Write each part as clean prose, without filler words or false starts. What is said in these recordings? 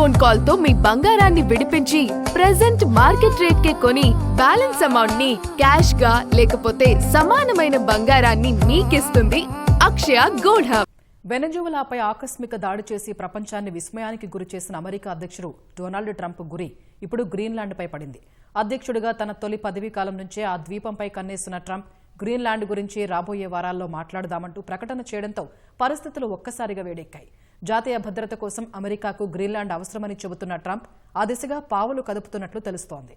Phone call తో మీ బంగారాన్ని విడిపించి ప్రెజెంట్ మార్కెట్ రేట్ కే కొని బ్యాలెన్స్ అమౌంట్ ని క్యాష్ గా లేకపోతే సమానమైన బంగారాన్ని మీకిస్తుంది అక్షయ గోల్డ్ హబ్. వెనజువెలాపై ఆకస్మిక దాడి చేసి ప్రపంచాన్ని విస్మయానికి గురిచేసిన అమెరికా అధ్యక్షుడు డొనాల్డ్ ట్రంప్ గురి ఇప్పుడు గ్రీన్లాండ్పై పడింది. అధ్యక్షుడిగా తన తొలి పదవీకాలం నుంచే ఆ ద్వీపంపై కన్నేసిన ట్రంప్ గ్రీన్లాండ్ గురించి రాబోయే వారాల్లో మాట్లాడదామంటూ ప్రకటన చేయడంతో పరిస్థితులు ఒక్కసారిగా వేడెక్కాయి. జాతీయ భద్రత కోసం అమెరికాకు గ్రీన్లాండ్ అవసరమని చెబుతున్న ట్రంప్ ఆ దిశగా పావులు కదుపుతున్నట్లు తెలుస్తోంది.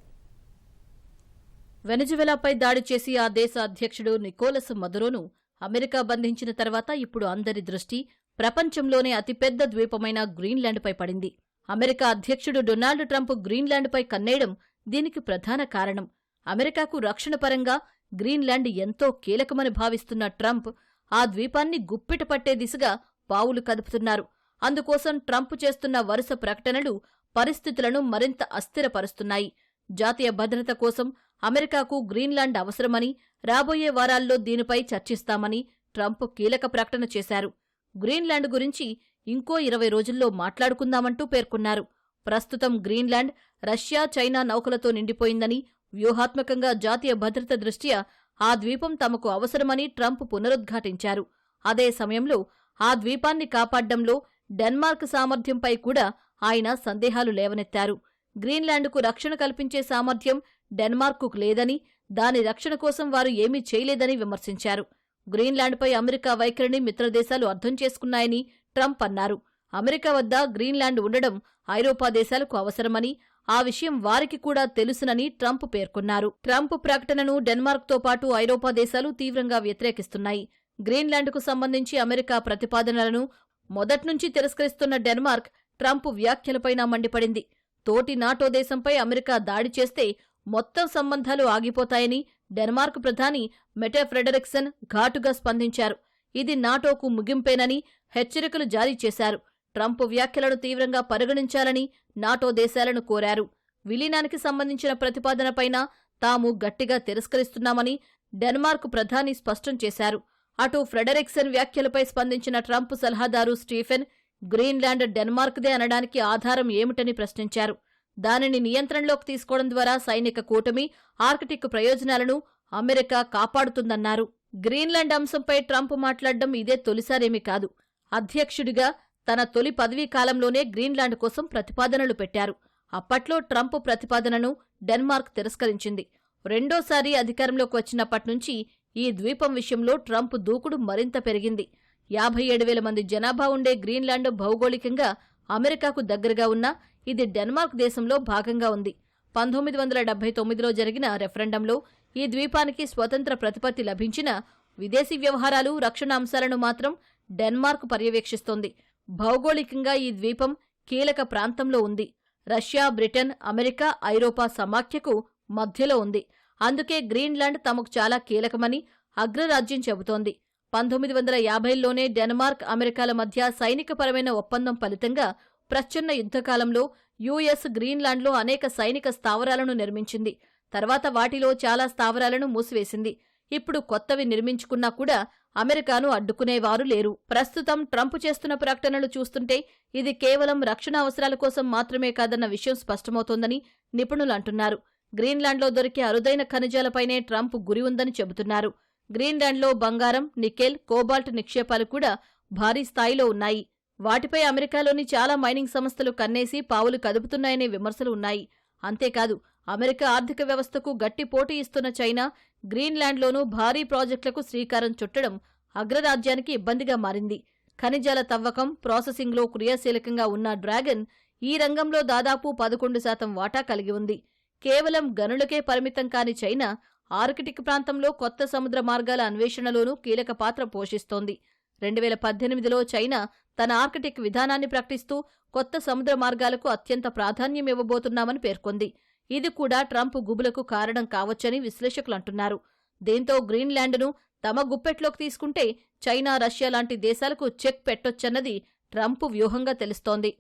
వెనజువెలాపై దాడి చేసి ఆ దేశ అధ్యక్షుడు నికోలస్ మదురోను అమెరికా బంధించిన తర్వాత ఇప్పుడు అందరి దృష్టి ప్రపంచంలోనే అతిపెద్ద ద్వీపమైన గ్రీన్లాండ్పై పడింది. అమెరికా అధ్యక్షుడు డొనాల్డ్ ట్రంప్ గ్రీన్లాండ్పై కన్నేయడం దీనికి ప్రధాన కారణం. అమెరికాకు రక్షణ పరంగా గ్రీన్లాండ్ ఎంతో కీలకమని భావిస్తున్న ట్రంప్ ఆ ద్వీపాన్ని గుప్పిట పట్టే దిశగా పావులు కదుపుతున్నారు. అందుకోసం ట్రంప్ చేస్తున్న వరుస ప్రకటనలు పరిస్థితులను మరింత అస్థిరపరుస్తున్నాయి. జాతీయ భద్రత కోసం అమెరికాకు గ్రీన్లాండ్ అవసరమని, రాబోయే వారాల్లో దీనిపై చర్చిస్తామని ట్రంప్ కీలక ప్రకటన చేశారు. గ్రీన్లాండ్ గురించి ఇంకో 20 రోజుల్లో మాట్లాడుకుందామంటూ పేర్కొన్నారు. ప్రస్తుతం గ్రీన్లాండ్ రష్యా, చైనా నౌకలతో నిండిపోయిందని, వ్యూహాత్మకంగా జాతీయ భద్రత దృష్ట్యా ఆ ద్వీపం తమకు అవసరమని ట్రంప్ పునరుద్ఘాటించారు. అదే సమయంలో ఆ ద్వీపాన్ని కాపాడ్డంలో డెన్మార్క్ సామర్థ్యంపై కూడా ఆయన సందేహాలు లేవనెత్తారు. గ్రీన్లాండ్కు రక్షణ కల్పించే సామర్థ్యం డెన్మార్కుకు లేదని, దాని రక్షణ కోసం వారు ఏమీ చేయలేదని విమర్శించారు. గ్రీన్లాండ్పై అమెరికా వైఖరిని మిత్రదేశాలు అర్థం చేసుకున్నాయని ట్రంప్ అన్నారు. అమెరికా వద్ద గ్రీన్లాండ్ ఉండడం ఐరోపా దేశాలకు అవసరమని, ఆ విషయం వారికి కూడా తెలుసునని ట్రంప్ పేర్కొన్నారు. ట్రంప్ ప్రకటనను డెన్మార్క్తో పాటు ఐరోపా దేశాలు తీవ్రంగా వ్యతిరేకిస్తున్నాయి. గ్రీన్లాండ్కు సంబంధించి అమెరికా ప్రతిపాదనలను మొదట్నుంచి తిరస్కరిస్తున్న డెన్మార్క్ ట్రంప్ వ్యాఖ్యలపైన మండిపడింది. తోటి నాటో దేశంపై అమెరికా దాడి చేస్తే మొత్తం సంబంధాలు ఆగిపోతాయని డెన్మార్క్ ప్రధాని మెటే ఫ్రెడరిక్సన్ ఘాటుగా స్పందించారు. ఇది నాటోకు ముగింపేనని హెచ్చరికలు జారీ చేశారు. ట్రంప్ వ్యాఖ్యలను తీవ్రంగా పరిగణించాలని నాటో దేశాలను కోరారు. విలీనానికి సంబంధించిన ప్రతిపాదనపైన తాము గట్టిగా తిరస్కరిస్తున్నామని డెన్మార్క్ ప్రధాని స్పష్టం చేశారు. అటు ఫ్రెడరిక్సన్ వ్యాఖ్యలపై స్పందించిన ట్రంప్ సలహాదారు స్టీఫెన్ గ్రీన్లాండ్ డెన్మార్క్దే అనడానికి ఆధారం ఏమిటని ప్రశ్నించారు. దానిని నియంత్రణలోకి తీసుకోవడం ద్వారా సైనిక కూటమి, ఆర్కిటిక్ ప్రయోజనాలను అమెరికా కాపాడుతుందన్నారు. గ్రీన్లాండ్ అంశంపై ట్రంప్ మాట్లాడడం ఇదే తొలిసారేమీ కాదు. అధ్యక్షుడిగా తన తొలి పదవీ కాలంలోనే గ్రీన్లాండ్ కోసం ప్రతిపాదనలు పెట్టారు. అప్పట్లో ట్రంప్ ప్రతిపాదనను డెన్మార్క్ తిరస్కరించింది. రెండోసారి అధికారంలోకి వచ్చినప్పట్నుంచి ఈ ద్వీపం విషయంలో ట్రంప్ దూకుడు మరింత పెరిగింది. 57,000 మంది జనాభా ఉండే గ్రీన్లాండ్ భౌగోళికంగా అమెరికాకు దగ్గరగా ఉన్నా ఇది డెన్మార్క్ దేశంలో భాగంగా ఉంది. 1979లో జరిగిన రెఫరెండంలో ఈ ద్వీపానికి స్వతంత్ర ప్రతిపత్తి లభించిన విదేశీ వ్యవహారాలు, రక్షణ అంశాలను మాత్రం డెన్మార్క్ పర్యవేక్షిస్తోంది. భౌగోళికంగా ఈ ద్వీపం కీలక ప్రాంతంలో ఉంది. రష్యా, బ్రిటన్, అమెరికా, ఐరోపా సమాఖ్యకు మధ్యలో ఉంది. అందుకే గ్రీన్లాండ్ తమకు చాలా కీలకమని అగ్రరాజ్యం చెబుతోంది. 1950లోనే డెన్మార్క్, అమెరికాల మధ్య సైనికపరమైన ఒప్పందం ఫలితంగా ప్రచ్ఛన్న యుద్ధకాలంలో యుఎస్ గ్రీన్లాండ్లో అనేక సైనిక స్థావరాలను నిర్మించింది. తర్వాత వాటిలో చాలా స్థావరాలను మూసివేసింది. ఇప్పుడు కొత్తవి నిర్మించుకున్నా కూడా అమెరికాను అడ్డుకునేవారు లేరు. ప్రస్తుతం ట్రంప్ చేస్తున్న ప్రకటనలు చూస్తుంటే ఇది కేవలం రక్షణ అవసరాల కోసం మాత్రమే కాదన్న విషయం స్పష్టమవుతోందని నిపుణులు అంటున్నారు. గ్రీన్లాండ్లో దొరికే అరుదైన ఖనిజాలపైనే ట్రంప్ గురి ఉందని చెబుతున్నారు. గ్రీన్లాండ్లో బంగారం, నికెల్, కోబాల్ట్ నిక్షేపాలు కూడా భారీ స్థాయిలో ఉన్నాయి. వాటిపై అమెరికాలోని చాలా మైనింగ్ సంస్థలు కన్నేసి పావులు కదుపుతున్నాయనే విమర్శలు ఉన్నాయి. అంతేకాదు, అమెరికా ఆర్థిక వ్యవస్థకు గట్టి పోటీ ఇస్తున్న చైనా గ్రీన్లాండ్లోనూ భారీ ప్రాజెక్టులకు శ్రీకారం చుట్టడం అగ్రరాజ్యానికి ఇబ్బందిగా మారింది. ఖనిజాల తవ్వకం, ప్రాసెసింగ్లో క్రియాశీలకంగా ఉన్న డ్రాగన్ ఈ రంగంలో దాదాపు 11% వాటా కలిగి ఉంది. కేవలం గనులకే పరిమితం కాని చైనా ఆర్కిటిక్ ప్రాంతంలో కొత్త సముద్ర మార్గాల అన్వేషణలోనూ కీలక పాత్ర పోషిస్తోంది. 2018లో చైనా తన ఆర్కిటిక్ విధానాన్ని ప్రకటిస్తూ కొత్త సముద్ర మార్గాలకు అత్యంత ప్రాధాన్యం ఇవ్వబోతున్నామని పేర్కొంది. ఇది కూడా ట్రంప్ గుబులకు కారణం కావచ్చని విశ్లేషకులు అంటున్నారు. దీంతో గ్రీన్లాండ్ను తమ గుప్పెట్లోకి తీసుకుంటే చైనా, రష్యా లాంటి దేశాలకు చెక్ పెట్టొచ్చన్నది ట్రంప్ వ్యూహంగా తెలుస్తోంది.